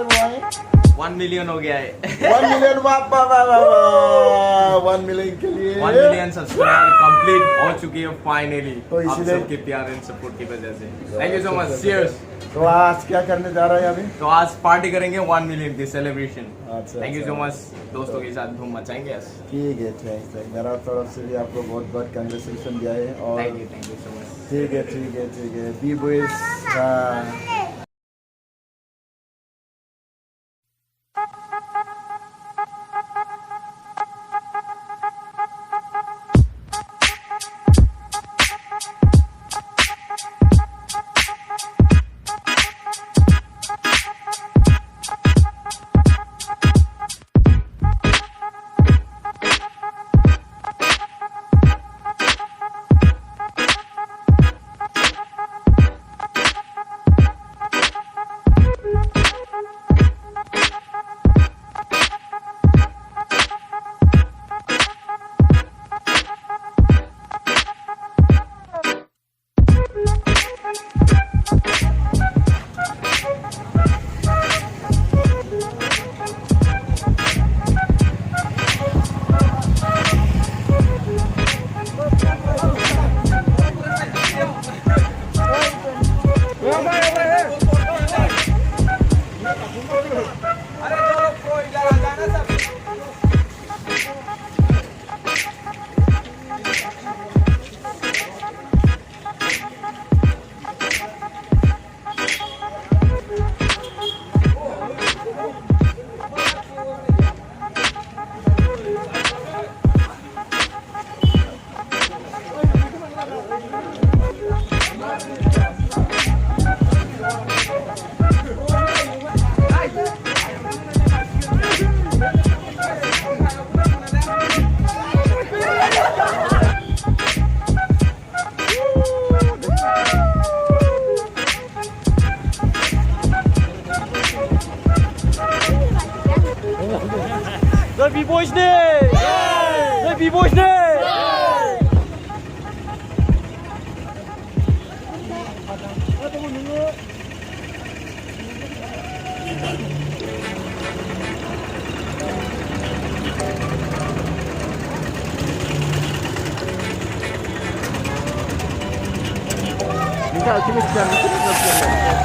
Subscriber हुआ है? 1 million हो गया है। 1 मिलियन, वाह वाह वाह वाह वाह, 1 मिलियन के लिए 1 मिलियन सब्सक्राइबर कंप्लीट हो चुकी है फाइनली, तो आप इसीलिए- सबके प्यार एंड सपोर्ट की वजह से। Thank you so much, cheers. तो आज क्या करने जा रहा है अभी? तो आज पार्टी करेंगे 1 मिलियन की सेलिब्रेशन। अच्छा, थैंक यू अच्छा। सो मच, दोस्तों के साथ धूम मचाएंगे आज। ठीक है, थैंक्स। मेरा तरफ से भी आपको बहुत बहुत कंग्रेचुलेशन दिया है। और थैंक यू सो मच। ठीक है, ठीक है, ठीक है, बी बॉयज। हाँ, B-Boys Day! B-Boys Day! Mika, kimi istiyorsun?